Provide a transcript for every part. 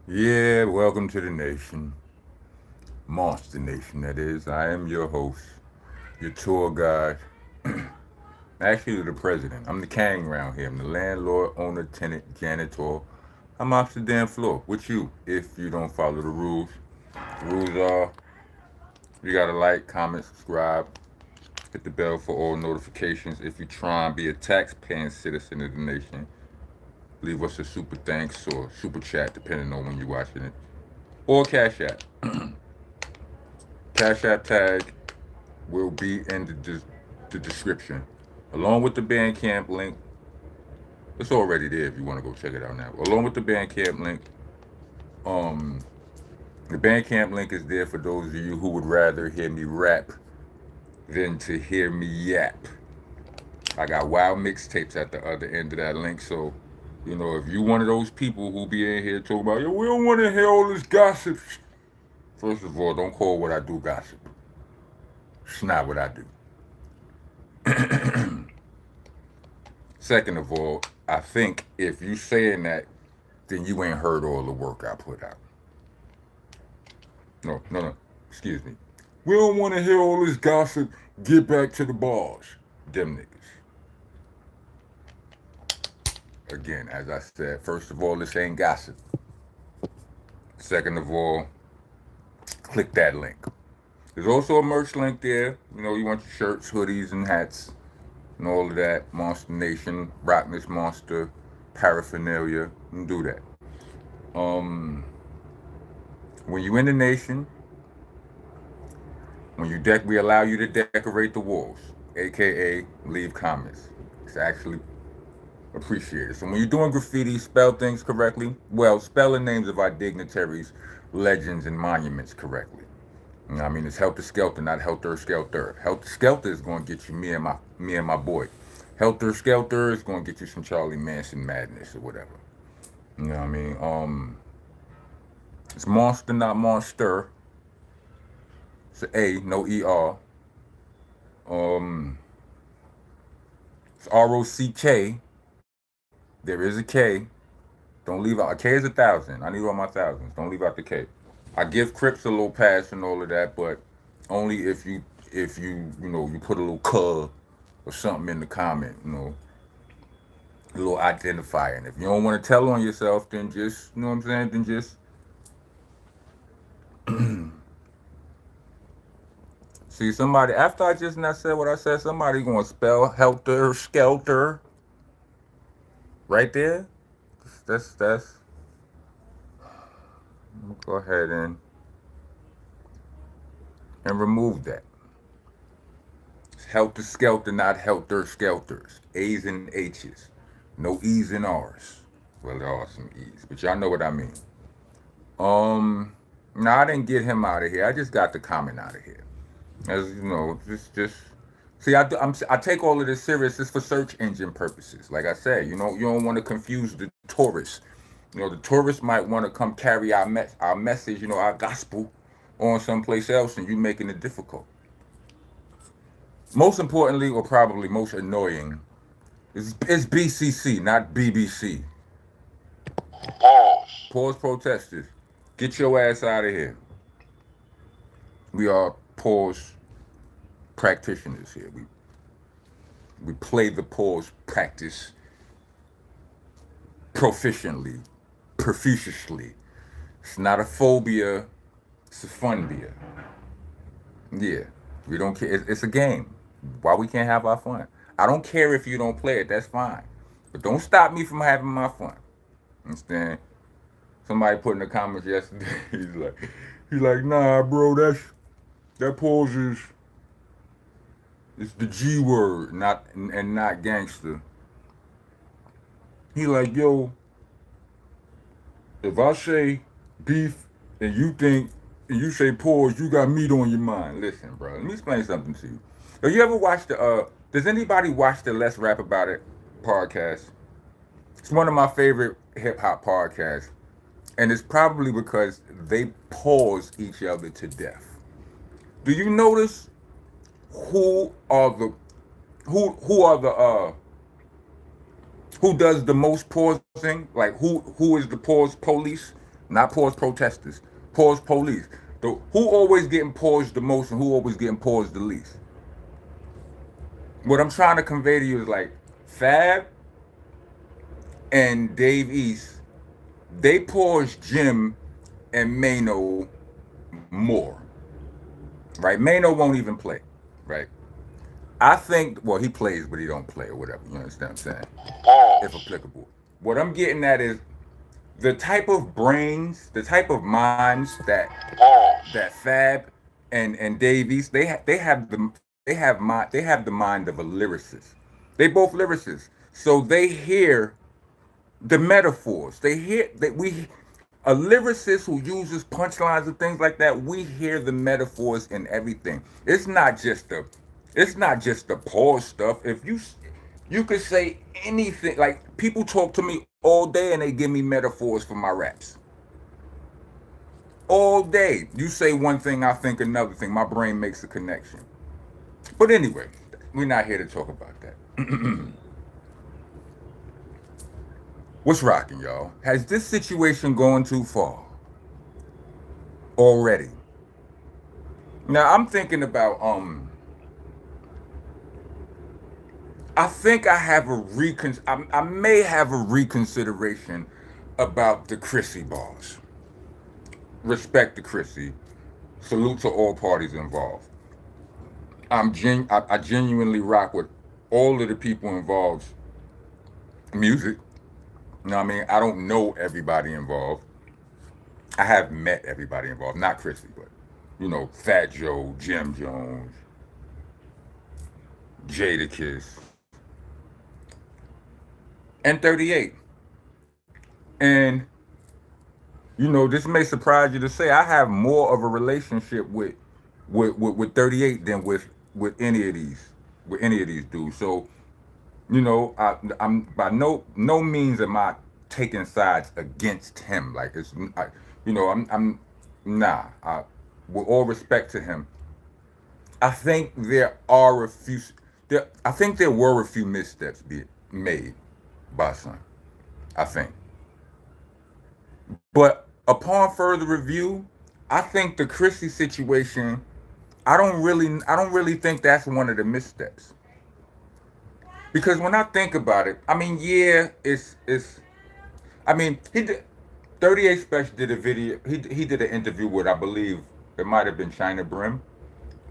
Yeah, welcome to the nation. Monster Nation, that is. I am your host, your tour guide, actually the president. I'm the king around here. I'm the landlord, owner, tenant, janitor. I'm off the damn floor with you if you don't follow the rules. The rules are you gotta like, comment, subscribe, hit the bell for all notifications. If you try and be a tax-paying citizen of the nation, leave us a super thanks or super chat, depending on when you're watching it, or Cash App. Cash App tag will be in the description, along with the Bandcamp link. It's already there if you want to go check it out now. Along with the Bandcamp link, um, the Bandcamp link is there for those of you who would rather hear me rap than to hear me yap. I got wild mixtapes at the other end of that link, so if you one of those people who be in here talking about, yo, we don't want to hear all this gossip. First of all, don't call what I do gossip. It's not what I do. Second of all, I think if you saying that, then you ain't heard all the work I put out. No, no, no. Excuse me. We don't want to hear all this gossip. Get back to the bars. Them niggas. Again, as I said, first of all, this ain't gossip. Second of all, click that link. There's also a merch link there. You want your shirts, hoodies, and hats, and all of that. Monster Nation, Rock This Monster, paraphernalia. You can do that. Um, when you in the nation, we allow you to decorate the walls, aka leave comments. It's actually appreciated. So when you're doing graffiti, spell things correctly. Well, spell the names of our dignitaries, legends, and monuments correctly. I mean, it's helter skelter, not helter skelter. Helter skelter is going to get you me and my boy. Helter skelter is going to get you some Charlie Manson madness or whatever. You know what I mean? It's monster, not monster. It's a A, no ER. Um, it's ROCK. There is a K. Don't leave out. A K is 1,000. I need all my thousands. Don't leave out the K. I give Crips a little pass and all of that, but only if you put a little "cuh" or something in the comment, a little identifier. And if you don't want to tell on yourself, then just you know what I'm saying. Then just see somebody after I just not said what I said. Somebody gonna spell helter skelter right there. That's. I'm gonna go ahead and remove that. Helter skelter, not helter skelters. A's and H's. No E's and R's. Well, there are some E's, but y'all know what I mean. No, I didn't get him out of here. I just got the comment out of here. As you know, just see, I take all of this serious. It's for search engine purposes. Like I said, you don't want to confuse the tourists. The tourists might want to come carry our message, our gospel, on someplace else, and you making it difficult. Most importantly, or probably most annoying, is BCC, not BBC. Pause protesters. Get your ass out of here. We are pause practitioners here. We play the pause practice proficiently, profusely. It's not a phobia, it's a fun beer. Yeah, we don't care. It's a game. Why we can't have our fun? I don't care if you don't play it. That's fine, but don't stop me from having my fun. Understand? Somebody put in the comments yesterday. He's like, nah, bro. That pause is it's the G word, not gangster. He like, yo, if I say beef and you say pause, you got meat on your mind. Listen, bro. Let me explain something to you. Have you ever watched the? Does anybody watch the Let's Rap About It podcast? It's one of my favorite hip hop podcasts, and it's probably because they pause each other to death. Do you notice who are the who are the who does the most pausing? Like who is the pause police? Not pause protesters, pause police. Who always getting paused the most and who always getting paused the least? What I'm trying to convey to you is like Fab and Dave East, they paused Jim and Mano more. Right? Mano won't even play. Right? I think, well, he plays, but he don't play or whatever. You understand what I'm saying? If applicable. What I'm getting at is the type of brains, the type of minds that Fab and Davies, they have the mind of a lyricist. They both lyricists, so they hear the metaphors. They hear that we a lyricist who uses punchlines and things like that. We hear the metaphors in everything. It's not just the pause stuff. If you could say anything. Like people talk to me all day and they give me metaphors for my raps all day. You say one thing, I think another thing. My brain makes a connection. But anyway, we're not here to talk about that. What's rocking, y'all? Has this situation gone too far already? Now I'm thinking about I think I may have a reconsideration about the Chrissy bars. Respect to Chrissy. Salute to all parties involved. I genuinely rock with all of the people involved. Music. You know what I mean? I don't know everybody involved. I have met everybody involved. Not Chrissy, but Fat Joe, Jim Jones, Jadakiss, and 38. And this may surprise you to say I have more of a relationship with 38 than with any of these dudes. So I'm by no means am I taking sides against him. Like I'm nah. With all respect to him, I think there are a few. I think there were a few missteps made by Son. I think, but upon further review, I think the Chrissy situation. I don't really think that's one of the missteps. Because when I think about it, I mean, yeah, it's. I mean, he did. 38 Spesh did a video. He did an interview with, I believe it might have been China Brim,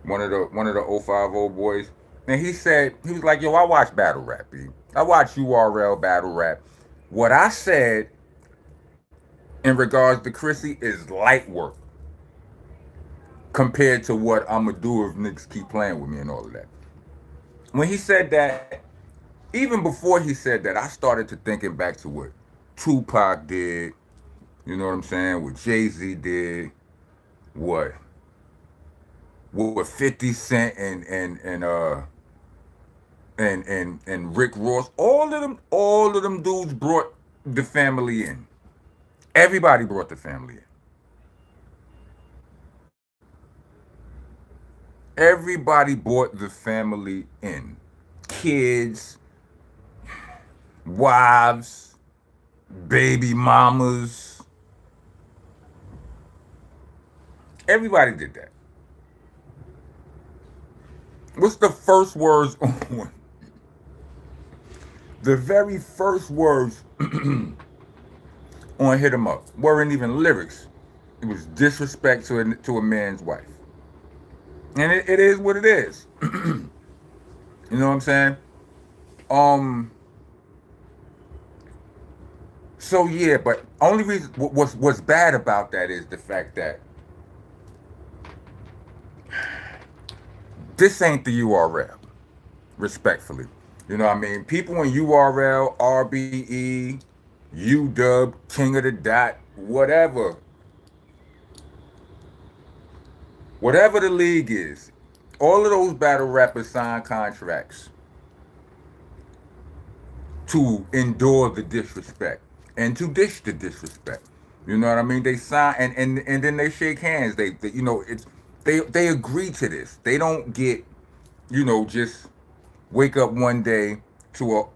one of the 050 boys, and he was like, "Yo, I watch battle rap, B. I watch URL battle rap. What I said in regards to Chrissy is light work compared to what I'm gonna do if niggas keep playing with me and all of that." When he said that, even before he said that, I started to thinking back to what Tupac did. You know what I'm saying? What Jay-Z did. What? What 50 Cent and Rick Ross. All of them dudes brought the family in. Everybody brought the family in. Everybody brought the family in. Kids, wives, baby mamas. Everybody did that. What's the first words on? The very first words on Hit 'Em Up weren't even lyrics. It was disrespect to a man's wife. And it is what it is. You know what I'm saying? Um. So yeah, but only reason what's bad about that is the fact that this ain't the URL. Respectfully, you know what I mean. People in URL, RBE, UW, King of the Dot, whatever the league is, all of those battle rappers sign contracts to endure the disrespect and to dish the disrespect. You know what I mean? They sign and then they shake hands. They it's they agree to this. They don't get just wake up one day to a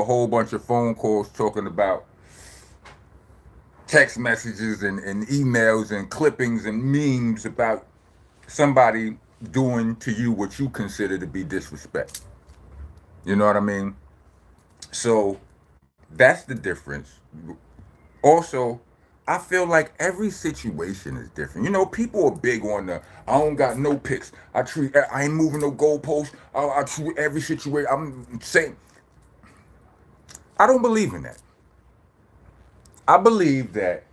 whole bunch of phone calls talking about text messages and emails and clippings and memes about somebody doing to you what you consider to be disrespect. You know what I mean? So that's the difference. Also, I feel like every situation is different. You know, people are big on the I don't got no picks. I ain't moving no goalposts. I treat every situation. I'm saying I don't believe in that. I believe that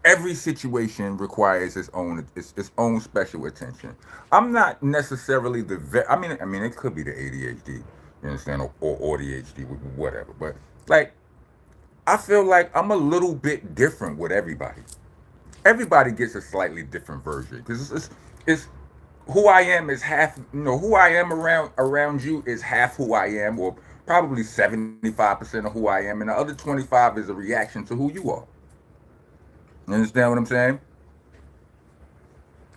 every situation requires its own special attention. I'm not necessarily I mean it could be the ADHD, you understand, or the ADHD, whatever. But like I feel like I'm a little bit different with everybody. Everybody gets a slightly different version because it's who I am is half. Who I am around you is half who I am, or probably 75% of who I am, and the other 25 is a reaction to who you are. You understand what I'm saying?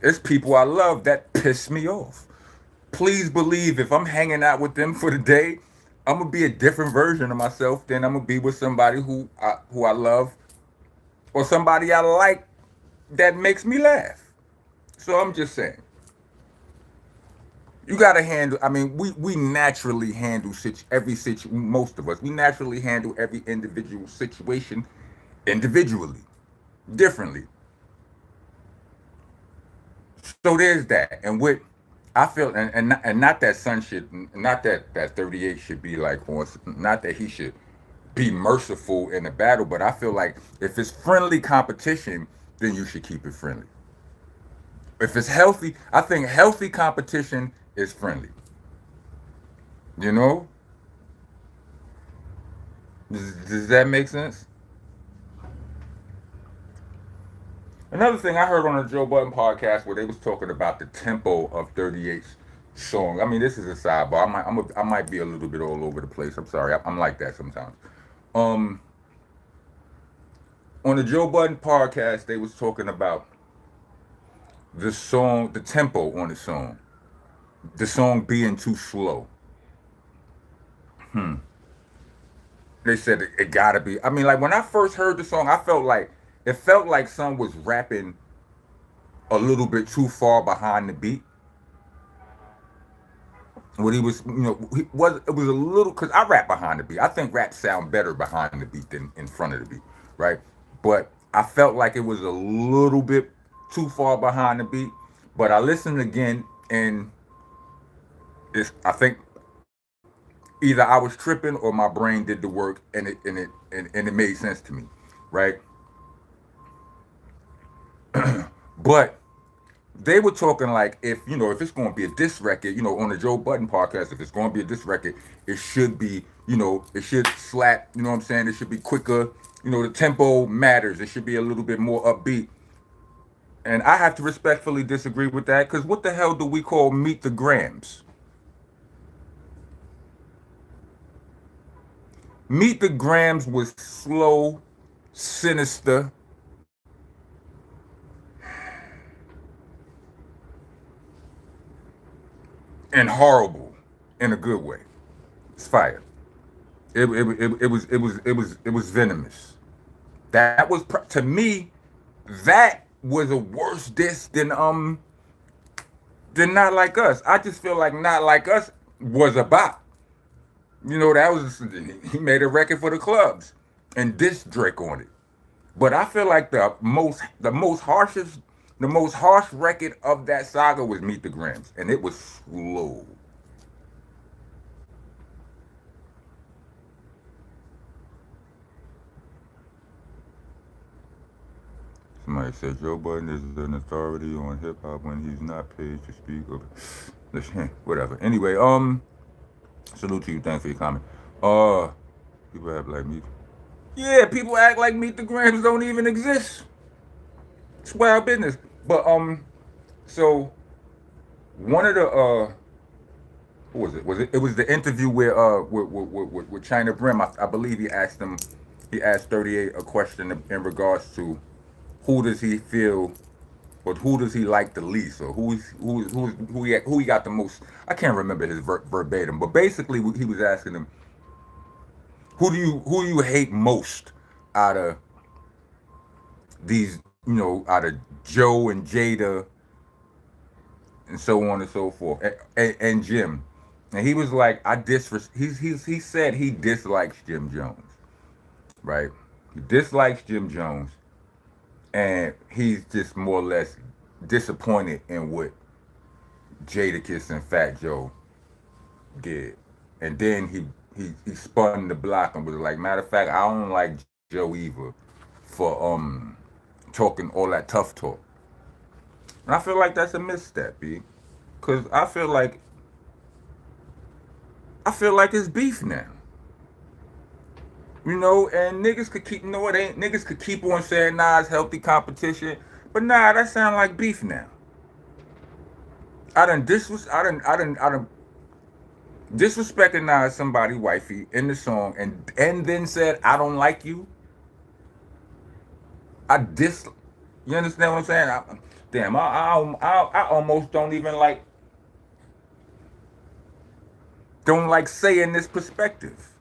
It's people I love that piss me off. Please believe if I'm hanging out with them for the day, I'm gonna be a different version of myself than I'm gonna be with somebody who I love or somebody I like that makes me laugh. So I'm just saying, you gotta handle. I mean, we naturally handle most of us. We naturally handle every individual situation individually, differently. So there's that, and what I feel, and not that son should, not that 38 should be like on, not that he should be merciful in the battle, but I feel like if it's friendly competition, then you should keep it friendly. If it's healthy, I think healthy competition is friendly. You know, does that make sense? Another thing I heard on the Joe Budden podcast where they was talking about the tempo of 38's song. I mean, this is a sidebar. I might be a little bit all over the place. I'm sorry. I'm like that sometimes. Um, on the Joe Budden podcast, they was talking about the song, the tempo on the song being too slow. They said it gotta be. I mean, like when I first heard the song, it felt like some was rapping a little bit too far behind the beat. What he was, it was a little because I rap behind the beat. I think rap sound better behind the beat than in front of the beat, right? But I felt like it was a little bit too far behind the beat. But I listened again, and I think either I was tripping or my brain did the work, and it made sense to me, right? But they were talking like if it's going to be a diss record, on the Joe Budden podcast, if it's going to be a diss record, it should be, it should slap. You know what I'm saying? It should be quicker. The tempo matters. It should be a little bit more upbeat. And I have to respectfully disagree with that because what the hell do we call Meet the Grams? Meet the Grams was slow, sinister, and horrible in a good way. It's fire. It was venomous. That was to me, that was a worse diss than Not Like Us. I just feel like Not Like Us was a bop. That was he made a record for the clubs and dissed Drake on it. But I feel like the most harsh record of that saga was Meet the Grams, and it was slow. Somebody said Joe Budden is an authority on hip hop when he's not paid to speak of whatever. Anyway, salute to you. Thanks for your comment. Uh, People act like me. Yeah, people act like Meet the Grams don't even exist. It's wild business. But so one of the who was it? It was the interview with China Brim. I believe he asked 38 a question in regards to who does he feel or who does he like the least, or who he got the most. I can't remember his verbatim, but basically he was asking him who do you hate most out of these, out of Joe and Jada and so on and so forth, and Jim. And he was like, he said he dislikes Jim Jones, right? He dislikes Jim Jones, and he's just more or less disappointed in what Jadakiss and Fat Joe did. And then he spun the block and was like, matter of fact, I don't like Joe either for talking all that tough talk. And I feel like that's a misstep, B. Cause I feel like it's beef now. And niggas could keep, it ain't, niggas could keep on saying, nah, it's healthy competition. But nah, that sound like beef now. I done disrespected somebody wifey in the song and then said, I don't like you. I dis, you understand what I'm saying? I almost don't like saying this perspective.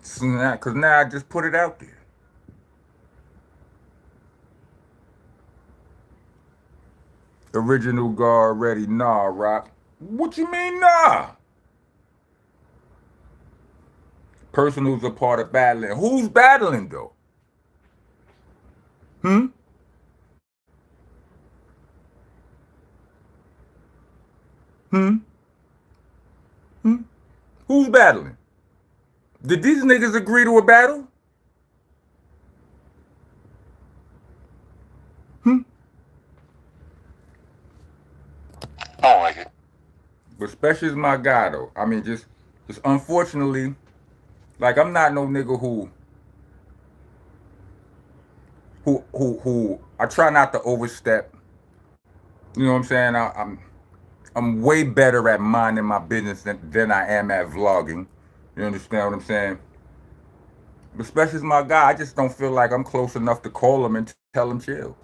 So now, cause now I just put it out there. Original guard ready, nah, Rock. What you mean, nah? Personals are part of battling. Who's battling though? Hmm? Hmm? Hmm? Who's battling? Did these niggas agree to a battle? Hmm? I don't like it. But Spesh is my guy though. I mean, just unfortunately, like I'm not no nigga who I try not to overstep. You know what I'm saying? I'm way better at minding my business than I am at vlogging. You understand what I'm saying? But Spesh is my guy. I just don't feel like I'm close enough to call him and tell him chill.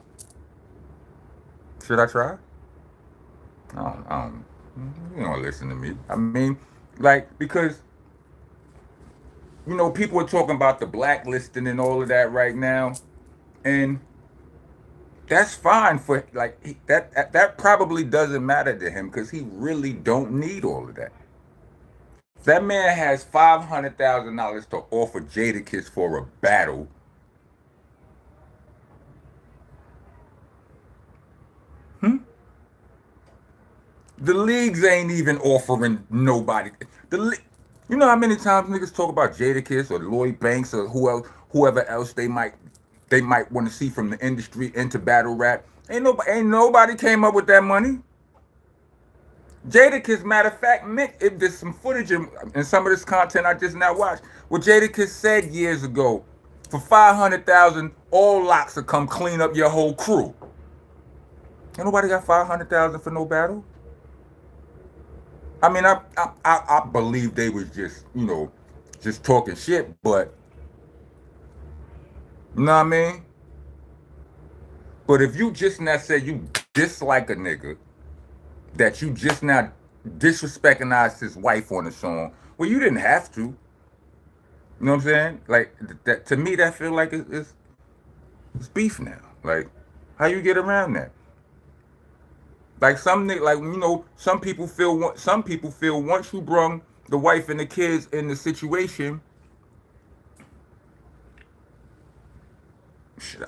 Should I try? I don't. You don't listen to me. I mean, like because people are talking about the blacklisting and all of that right now, and that's fine for like that probably doesn't matter to him because he really don't need all of that. That man has $500,000 to offer Jadakiss for a battle. Hmm? The leagues ain't even offering nobody. You know how many times niggas talk about Jadakiss or Lloyd Banks or whoever else they might want to see from the industry into battle rap. Ain't nobody came up with that money. Jadakiss, matter of fact, Mick, if there's some footage in some of this content I just now watched, what Jadakiss said years ago, for 500,000, all locks will come clean up your whole crew. Ain't nobody got 500,000 for no battle. I mean, I believe they was just talking shit, but you know what I mean. But if you just now say you dislike a nigga that you just now disrespecting his wife on the song, well, you didn't have to. You know what I'm saying? Like that to me, that feel like it's beef now. Like, how you get around that? Like some people feel once you brung the wife and the kids in the situation.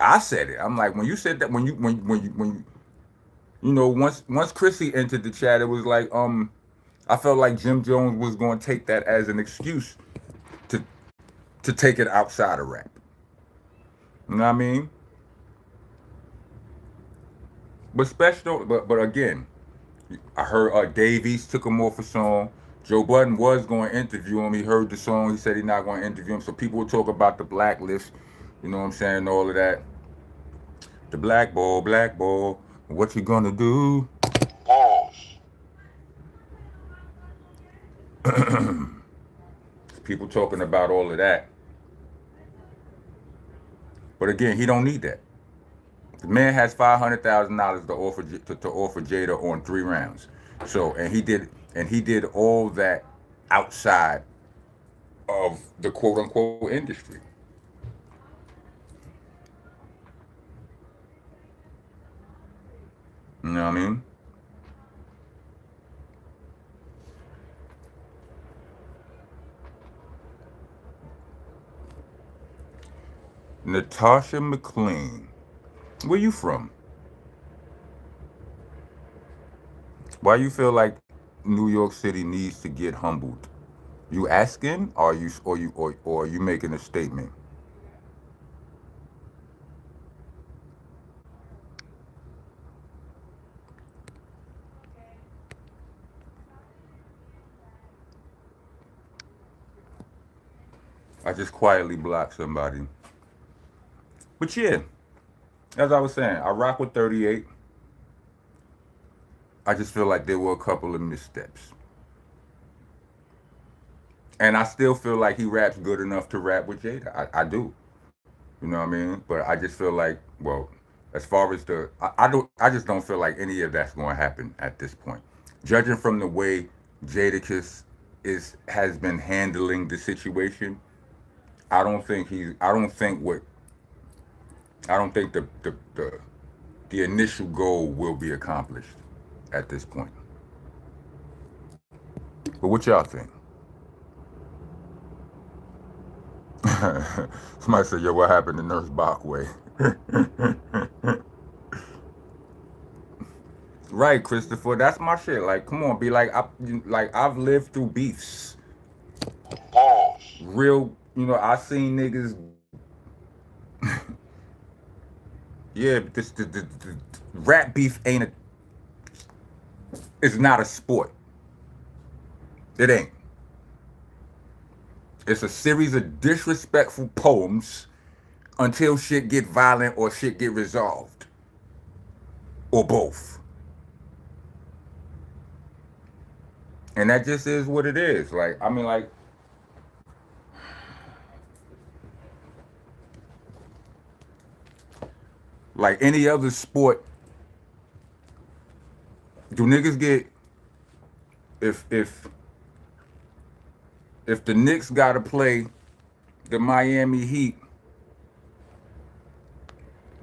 I said it. I'm like, when you said that, once Chrissy entered the chat, it was like I felt like Jim Jones was going to take that as an excuse to to take it outside of rap. You know what I mean? But special, but again, I heard Davies took him off a song. Joe Budden was going to interview him. He heard the song. He said he's not going to interview him. So people will talk about the blacklist. You know what I'm saying? All of that. The black ball. What you gonna do? People talking about all of that. But again, he don't need that. The man has $500,000 to offer Jada on 3 rounds. So and he did all that outside of the quote unquote industry. You know what I mean? Natasha McLean. Where you from? Why you feel like New York City needs to get humbled? You asking, or you making a statement? I just quietly blocked somebody. But yeah, as I was saying, I rock with 38. I just feel like there were a couple of missteps. And I still feel like he raps good enough to rap with Jada. I do. You know what I mean? But I just feel like, well, as far as I just don't feel like any of that's going to happen at this point. Judging from the way Jadakiss has been handling the situation, I don't think what, I don't think the initial goal will be accomplished at this point. But what y'all think? Somebody said, "Yo, what happened to Nurse Bachway?" Right, Christopher. That's my shit. Like, come on, be like, I've lived through beefs. Real, I seen niggas. Yeah, the rap beef ain't a. It's not a sport. It ain't. It's a series of disrespectful poems until shit get violent or shit get resolved, or both. And that just is what it is. Like, I mean, like any other sport, do niggas get if if if the Knicks gotta play the Miami Heat,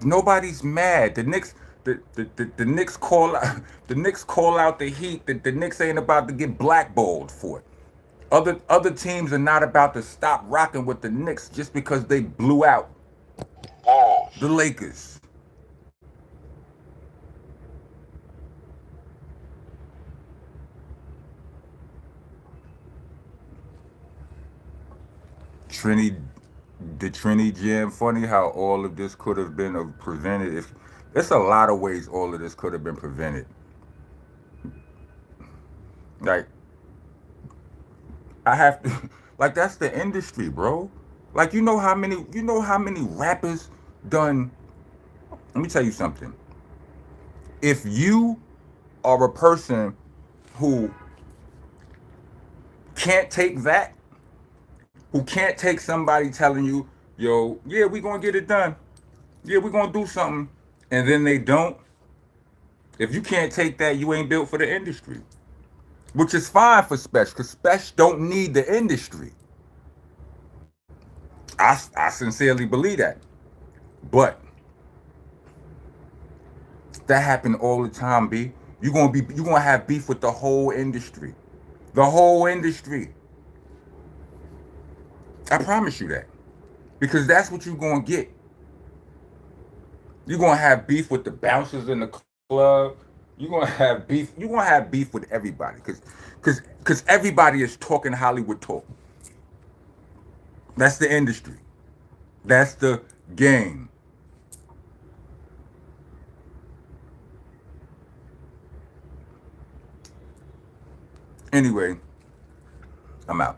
nobody's mad. The Knicks call out the Knicks call out the Heat. The Knicks ain't about to get blackballed for it. Other teams are not about to stop rocking with the Knicks just because they blew out the Lakers. Trinity, the Trinity Jam. Funny how all of this could have been prevented. If there's a lot of ways all of this could have been prevented. Like I have to, like that's the industry, bro. Like you know how many rappers done. Let me tell you something. If you are a person who can't take that, who can't take somebody telling you, yo, yeah, we gonna get it done. Yeah, we gonna do something. And then they don't. If you can't take that, you ain't built for the industry. Which is fine for Spesh, because Spesh don't need the industry. I sincerely believe that. But that happen all the time, B. You gonna have beef with the whole industry. The whole industry. I promise you that. Because that's what you're gonna get. You're gonna have beef with the bouncers in the club. You're gonna have beef with everybody. Cause everybody is talking Hollywood talk. That's the industry. That's the game. Anyway, I'm out.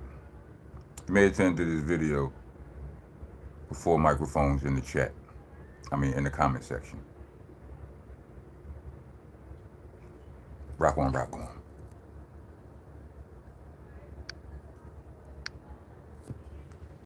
You may attend to this video before microphones in the chat. I mean, in the comment section. Rock on, rock on.